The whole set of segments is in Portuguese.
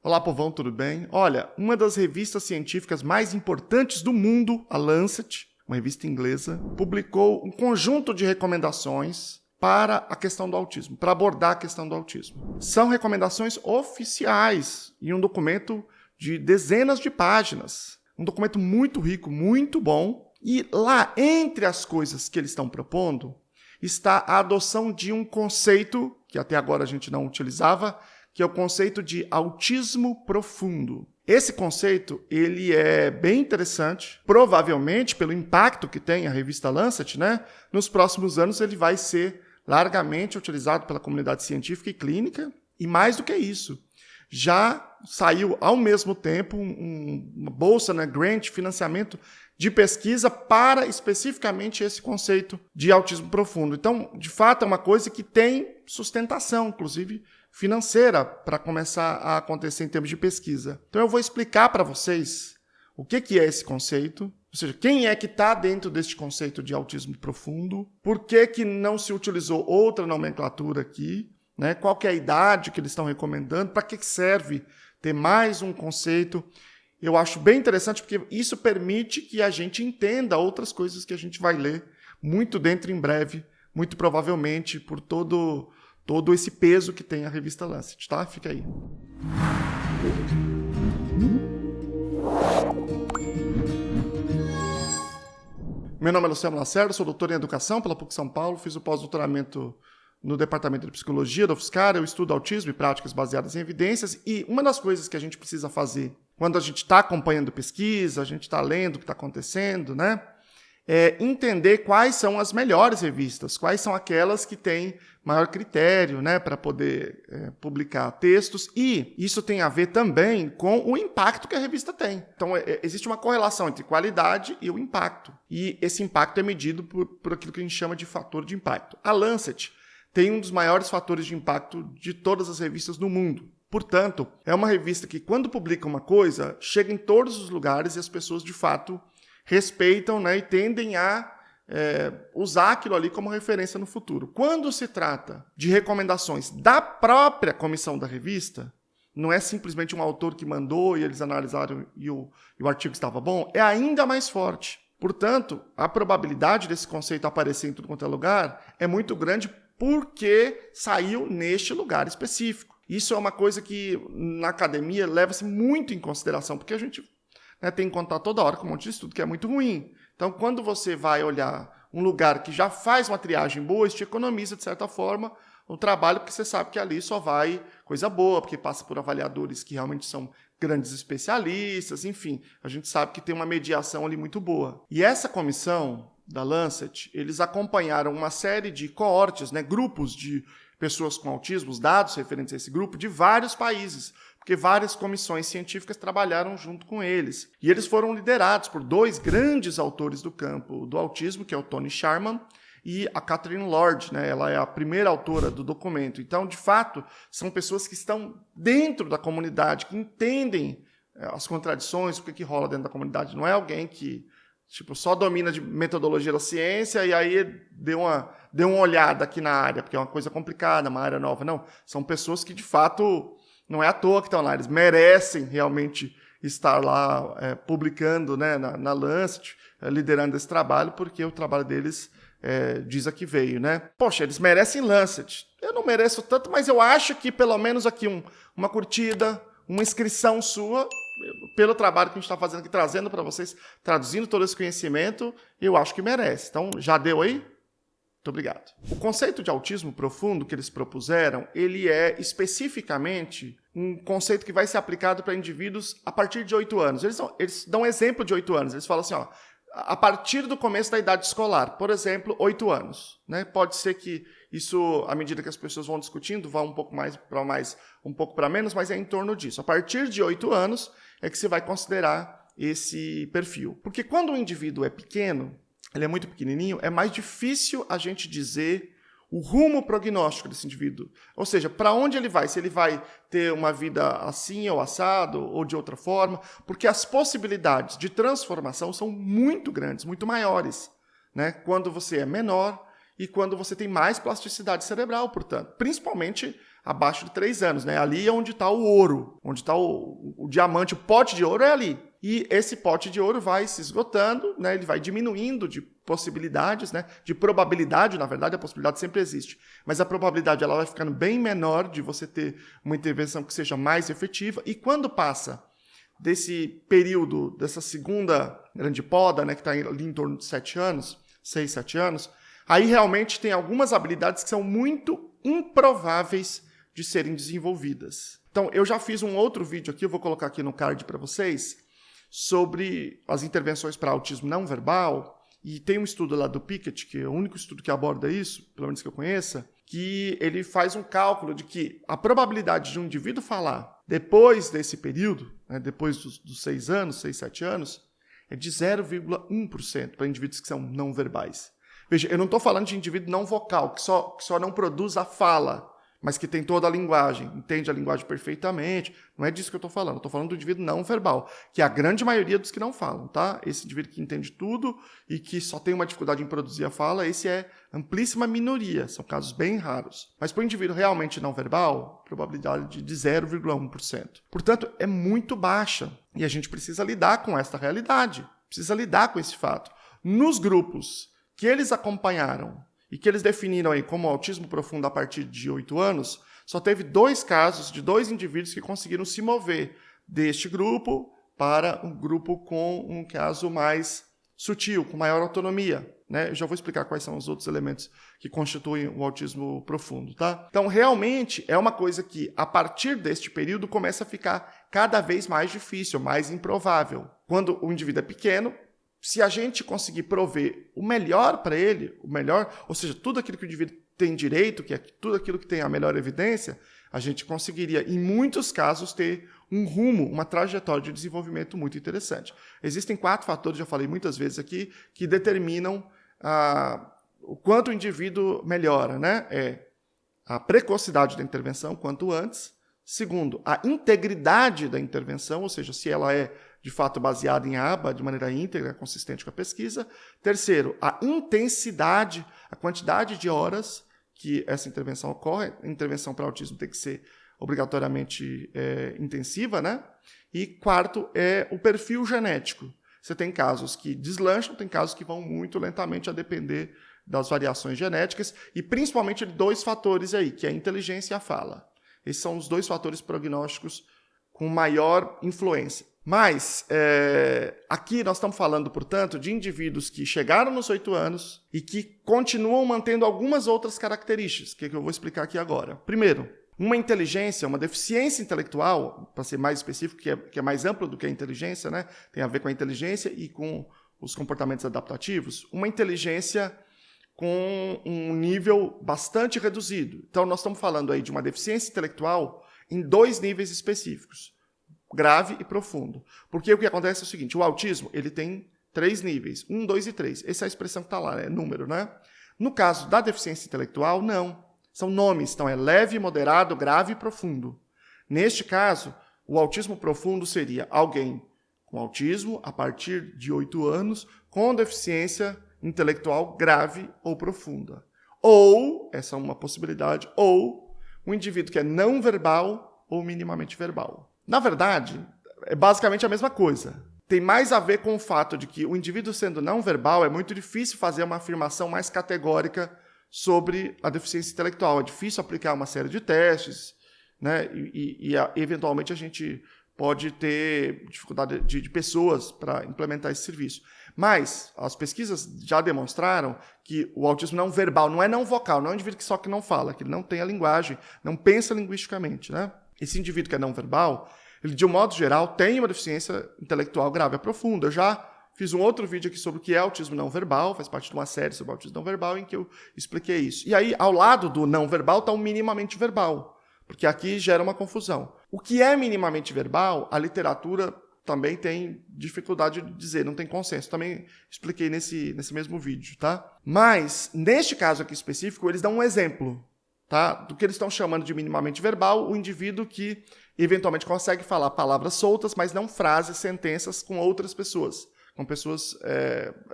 Olá, povão, tudo bem? Olha, uma das revistas científicas mais importantes do mundo, a Lancet, uma revista inglesa, publicou um conjunto de recomendações para a questão do autismo, para abordar a questão do autismo. São recomendações oficiais e um documento de dezenas de páginas. Um documento muito rico, muito bom. E lá, entre as coisas que eles estão propondo, está a adoção de um conceito que até agora a gente não utilizava, que é o conceito de autismo profundo. Esse conceito ele é bem interessante, provavelmente pelo impacto que tem a revista Lancet, né? Nos próximos anos ele vai ser largamente utilizado pela comunidade científica e clínica, e mais do que isso, já saiu ao mesmo tempo uma bolsa, né, grant, financiamento de pesquisa para especificamente esse conceito de autismo profundo. Então, de fato, é uma coisa que tem sustentação, inclusive financeira, para começar a acontecer em termos de pesquisa. Então, eu vou explicar para vocês o que é esse conceito, ou seja, quem é que está dentro deste conceito de autismo profundo, por que não se utilizou outra nomenclatura aqui, né? Qual que é a idade que eles estão recomendando, para que serve ter mais um conceito. Eu acho bem interessante porque isso permite que a gente entenda outras coisas que a gente vai ler muito dentro em breve, muito provavelmente por todo esse peso que tem a revista Lancet, tá? Fica aí. Meu nome é Luciano Lacerda, sou doutor em Educação pela PUC São Paulo, fiz o pós-doutoramento no Departamento de Psicologia da UFSCar, eu estudo autismo e práticas baseadas em evidências, e uma das coisas que a gente precisa fazer quando a gente está acompanhando pesquisa, a gente está lendo o que está acontecendo, né? É entender quais são as melhores revistas, quais são aquelas que têm maior critério, né, para poder publicar textos, e isso tem a ver também com o impacto que a revista tem. Então, existe uma correlação entre qualidade e o impacto, e esse impacto é medido por aquilo que a gente chama de fator de impacto. A Lancet tem um dos maiores fatores de impacto de todas as revistas do mundo. Portanto, é uma revista que, quando publica uma coisa, chega em todos os lugares e as pessoas, de fato, respeitam, né, e tendem a usar aquilo ali como referência no futuro. Quando se trata de recomendações da própria comissão da revista, não é simplesmente um autor que mandou e eles analisaram e o artigo estava bom, é ainda mais forte. Portanto, a probabilidade desse conceito aparecer em tudo quanto é lugar é muito grande porque saiu neste lugar específico. Isso é uma coisa que na academia leva-se muito em consideração, porque a gente tem que contar toda hora com um monte de estudo que é muito ruim. Então, quando você vai olhar um lugar que já faz uma triagem boa, isso te economiza, de certa forma, o trabalho, porque você sabe que ali só vai coisa boa, porque passa por avaliadores que realmente são grandes especialistas, enfim, a gente sabe que tem uma mediação ali muito boa. E essa comissão da Lancet, eles acompanharam uma série de coortes, né, grupos de pessoas com autismo, os dados referentes a esse grupo, de vários países, porque várias comissões científicas trabalharam junto com eles. E eles foram liderados por dois grandes autores do campo do autismo, que é o Tony Sharman e a Catherine Lord, né? Ela é a primeira autora do documento. Então, de fato, são pessoas que estão dentro da comunidade, que entendem as contradições, o que rola dentro da comunidade. Não é alguém que só domina de metodologia da ciência e aí deu uma olhada aqui na área, porque é uma coisa complicada, uma área nova. Não, são pessoas que, de fato, não é à toa que estão lá, eles merecem realmente estar lá publicando, né, na Lancet, liderando esse trabalho, porque o trabalho deles diz a que veio, né? Poxa, eles merecem Lancet. Eu não mereço tanto, mas eu acho que pelo menos aqui uma curtida, uma inscrição sua, pelo trabalho que a gente está fazendo aqui, trazendo para vocês, traduzindo todo esse conhecimento, eu acho que merece. Então, já deu aí? Muito obrigado. O conceito de autismo profundo que eles propuseram, ele é especificamente um conceito que vai ser aplicado para indivíduos a partir de 8 anos. Eles dão um exemplo de 8 anos. Eles falam assim, ó, a partir do começo da idade escolar, por exemplo, 8 anos. Né? Pode ser que isso, à medida que as pessoas vão discutindo, vá um pouco mais, um pouco para menos, mas é em torno disso. A partir de 8 anos é que você vai considerar esse perfil. Porque quando o indivíduo é pequeno, ele é muito pequenininho, é mais difícil a gente dizer o rumo prognóstico desse indivíduo. Ou seja, para onde ele vai? Se ele vai ter uma vida assim ou assado, ou de outra forma, porque as possibilidades de transformação são muito grandes, muito maiores, né? Quando você é menor e quando você tem mais plasticidade cerebral, portanto. Principalmente abaixo de 3 anos, né? Ali é onde está o ouro, onde está o diamante, o pote de ouro é ali. E esse pote de ouro vai se esgotando, né? Ele vai diminuindo de possibilidades, né? De probabilidade, na verdade, a possibilidade sempre existe. Mas a probabilidade ela vai ficando bem menor de você ter uma intervenção que seja mais efetiva. E quando passa desse período, dessa segunda grande poda, né? Que está ali em torno de 7 anos, 6, 7 anos, aí realmente tem algumas habilidades que são muito improváveis de serem desenvolvidas. Então, eu já fiz um outro vídeo aqui, eu vou colocar aqui no card para vocês, sobre as intervenções para autismo não verbal, e tem um estudo lá do Pickett, que é o único estudo que aborda isso, pelo menos que eu conheça, que ele faz um cálculo de que a probabilidade de um indivíduo falar depois desse período, né, depois dos 6 anos, 6, 7 anos, é de 0,1% para indivíduos que são não verbais. Veja, eu não estou falando de indivíduo não vocal, que só não produz a fala, mas que tem toda a linguagem, entende a linguagem perfeitamente. Não é disso que eu estou falando. Eu estou falando do indivíduo não verbal, que é a grande maioria dos que não falam, tá? Esse indivíduo que entende tudo e que só tem uma dificuldade em produzir a fala, esse é amplíssima minoria, são casos bem raros. Mas para o indivíduo realmente não verbal, probabilidade de 0,1%. Portanto, é muito baixa e a gente precisa lidar com esta realidade, precisa lidar com esse fato. Nos grupos que eles acompanharam e que eles definiram aí como autismo profundo a partir de 8 anos, só teve 2 casos de 2 indivíduos que conseguiram se mover deste grupo para um grupo com um caso mais sutil, com maior autonomia, né? Eu já vou explicar quais são os outros elementos que constituem o autismo profundo, tá? Então, realmente, é uma coisa que, a partir deste período, começa a ficar cada vez mais difícil, mais improvável. Quando o indivíduo é pequeno, se a gente conseguir prover o melhor para ele, o melhor, ou seja, tudo aquilo que o indivíduo tem direito, que é tudo aquilo que tem a melhor evidência, a gente conseguiria, em muitos casos, ter um rumo, uma trajetória de desenvolvimento muito interessante. Existem 4 fatores, já falei muitas vezes aqui, que determinam o quanto o indivíduo melhora, né? É a precocidade da intervenção, quanto antes. Segundo, a integridade da intervenção, ou seja, se ela é de fato baseada em aba, de maneira íntegra, consistente com a pesquisa. Terceiro, a intensidade, a quantidade de horas que essa intervenção ocorre. A intervenção para autismo tem que ser obrigatoriamente intensiva, né? E quarto, é o perfil genético. Você tem casos que deslancham, tem casos que vão muito lentamente a depender das variações genéticas, e principalmente de 2 fatores aí, que é a inteligência e a fala. Esses são os 2 fatores prognósticos com maior influência. Mas, aqui nós estamos falando, portanto, de indivíduos que chegaram nos 8 anos e que continuam mantendo algumas outras características, que eu vou explicar aqui agora. Primeiro, uma inteligência, uma deficiência intelectual, para ser mais específico, que é mais amplo do que a inteligência, né? Tem a ver com a inteligência e com os comportamentos adaptativos. Uma inteligência com um nível bastante reduzido. Então, nós estamos falando aí de uma deficiência intelectual em 2 níveis específicos. Grave e profundo. Porque o que acontece é o seguinte, o autismo ele tem 3 níveis, 1, 2 e 3. Essa é a expressão que está lá, é número, né? No caso da deficiência intelectual, não. São nomes, então é leve, moderado, grave e profundo. Neste caso, o autismo profundo seria alguém com autismo a partir de 8 anos com deficiência intelectual grave ou profunda. Ou, essa é uma possibilidade, ou um indivíduo que é não verbal ou minimamente verbal. Na verdade, é basicamente a mesma coisa. Tem mais a ver com o fato de que o indivíduo sendo não verbal é muito difícil fazer uma afirmação mais categórica sobre a deficiência intelectual. É difícil aplicar uma série de testes, né? E eventualmente a gente pode ter dificuldade de pessoas para implementar esse serviço. Mas as pesquisas já demonstraram que o autismo não verbal não é não vocal, não é um indivíduo que só que não fala, que ele não tem a linguagem, não pensa linguisticamente, né? Esse indivíduo que é não verbal, ele, de um modo geral, tem uma deficiência intelectual grave e profunda. Eu já fiz um outro vídeo aqui sobre o que é autismo não verbal, faz parte de uma série sobre autismo não verbal, em que eu expliquei isso. E aí, ao lado do não verbal, está o minimamente verbal, porque aqui gera uma confusão. O que é minimamente verbal, a literatura também tem dificuldade de dizer, não tem consenso. Também expliquei nesse mesmo vídeo, tá? Mas, neste caso aqui específico, eles dão um exemplo, tá? Do que eles estão chamando de minimamente verbal, o indivíduo que eventualmente consegue falar palavras soltas, mas não frases, sentenças com outras pessoas, com pessoas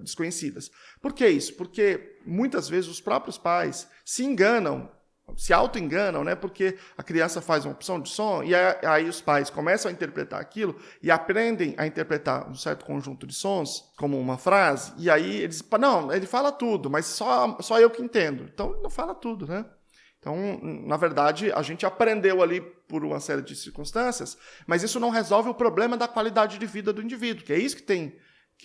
desconhecidas. Por que isso? Porque muitas vezes os próprios pais se enganam, se auto-enganam, né? Porque a criança faz uma opção de som e aí os pais começam a interpretar aquilo e aprendem a interpretar um certo conjunto de sons, como uma frase, e aí eles... Não, ele fala tudo, mas só eu que entendo. Então, ele não fala tudo, né? Então, na verdade, a gente aprendeu ali por uma série de circunstâncias, mas isso não resolve o problema da qualidade de vida do indivíduo, que é isso que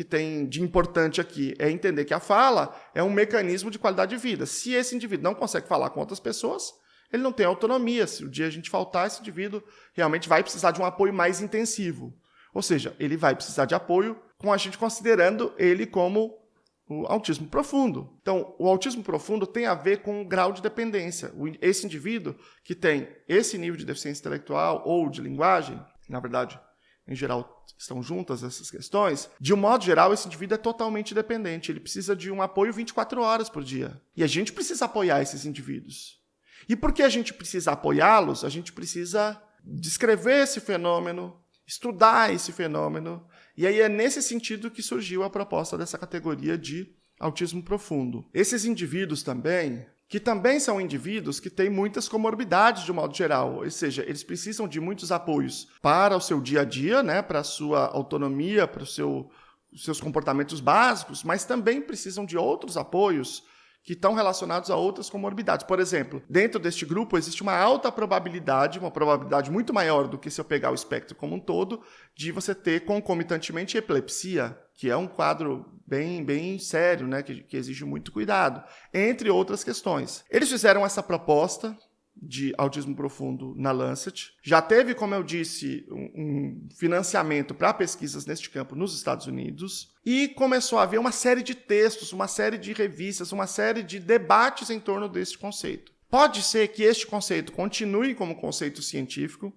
tem de importante aqui, é entender que a fala é um mecanismo de qualidade de vida. Se esse indivíduo não consegue falar com outras pessoas, ele não tem autonomia. Se o dia a gente faltar, esse indivíduo realmente vai precisar de um apoio mais intensivo. Ou seja, ele vai precisar de apoio com a gente considerando ele como o autismo profundo. Então, o autismo profundo tem a ver com o grau de dependência. Esse indivíduo que tem esse nível de deficiência intelectual ou de linguagem, na verdade, em geral, estão juntas essas questões, de um modo geral, esse indivíduo é totalmente dependente. Ele precisa de um apoio 24 horas por dia. E a gente precisa apoiar esses indivíduos. E porque a gente precisa apoiá-los, a gente precisa descrever esse fenômeno, estudar esse fenômeno. E aí é nesse sentido que surgiu a proposta dessa categoria de autismo profundo. Esses indivíduos também, que também são indivíduos que têm muitas comorbidades de um modo geral, ou seja, eles precisam de muitos apoios para o seu dia a dia, né, para a sua autonomia, para os seus comportamentos básicos, mas também precisam de outros apoios que estão relacionados a outras comorbidades. Por exemplo, dentro deste grupo existe uma alta probabilidade, uma probabilidade muito maior do que se eu pegar o espectro como um todo, de você ter concomitantemente epilepsia, que é um quadro bem sério, né, que exige muito cuidado, entre outras questões. Eles fizeram essa proposta de autismo profundo na Lancet. Já teve, como eu disse, um financiamento para pesquisas neste campo nos Estados Unidos e começou a haver uma série de textos, uma série de revistas, uma série de debates em torno deste conceito. Pode ser que este conceito continue como conceito científico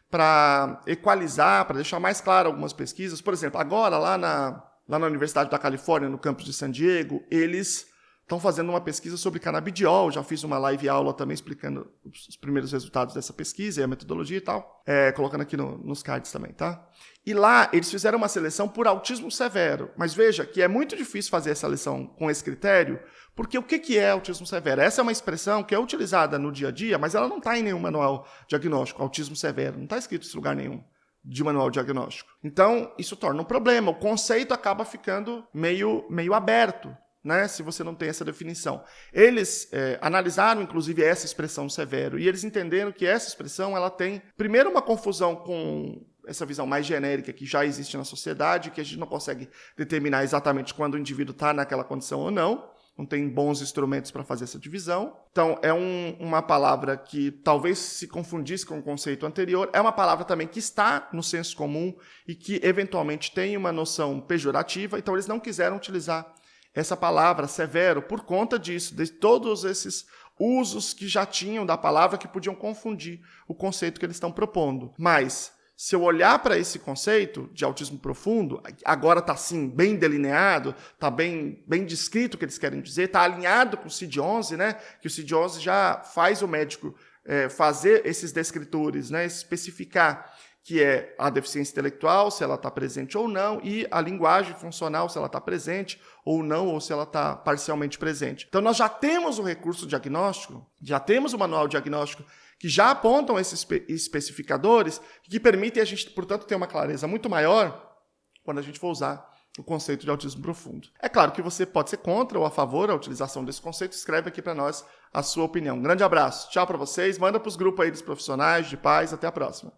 para equalizar, para deixar mais claro algumas pesquisas. Por exemplo, agora lá na Universidade da Califórnia, no campus de San Diego, eles estão fazendo uma pesquisa sobre canabidiol. Já fiz uma live aula também explicando os primeiros resultados dessa pesquisa e a metodologia e tal, colocando aqui nos cards também, tá? E lá eles fizeram uma seleção por autismo severo. Mas veja que é muito difícil fazer essa seleção com esse critério, porque o que é autismo severo? Essa é uma expressão que é utilizada no dia a dia, mas ela não está em nenhum manual diagnóstico, autismo severo. Não está escrito em lugar nenhum de manual diagnóstico. Então, isso torna um problema. O conceito acaba ficando meio aberto, né, se você não tem essa definição. Eles analisaram, inclusive, essa expressão severo, e eles entenderam que essa expressão ela tem, primeiro, uma confusão com essa visão mais genérica que já existe na sociedade, que a gente não consegue determinar exatamente quando o indivíduo está naquela condição ou não tem bons instrumentos para fazer essa divisão. Então, é uma palavra que talvez se confundisse com o conceito anterior, é uma palavra também que está no senso comum e que, eventualmente, tem uma noção pejorativa, então eles não quiseram utilizar essa palavra severo por conta disso, de todos esses usos que já tinham da palavra que podiam confundir o conceito que eles estão propondo. Mas, se eu olhar para esse conceito de autismo profundo, agora está assim, bem delineado, está bem descrito o que eles querem dizer, está alinhado com o CID-11, né? Que o CID-11 já faz o médico fazer esses descritores, né? Especificar que é a deficiência intelectual, se ela está presente ou não, e a linguagem funcional, se ela está presente ou não, ou se ela está parcialmente presente. Então, nós já temos o recurso diagnóstico, já temos o manual diagnóstico, que já apontam esses especificadores, que permitem a gente, portanto, ter uma clareza muito maior quando a gente for usar o conceito de autismo profundo. É claro que você pode ser contra ou a favor da utilização desse conceito, escreve aqui para nós a sua opinião. Um grande abraço, tchau para vocês, manda para os grupos aí dos profissionais, de pais, até a próxima.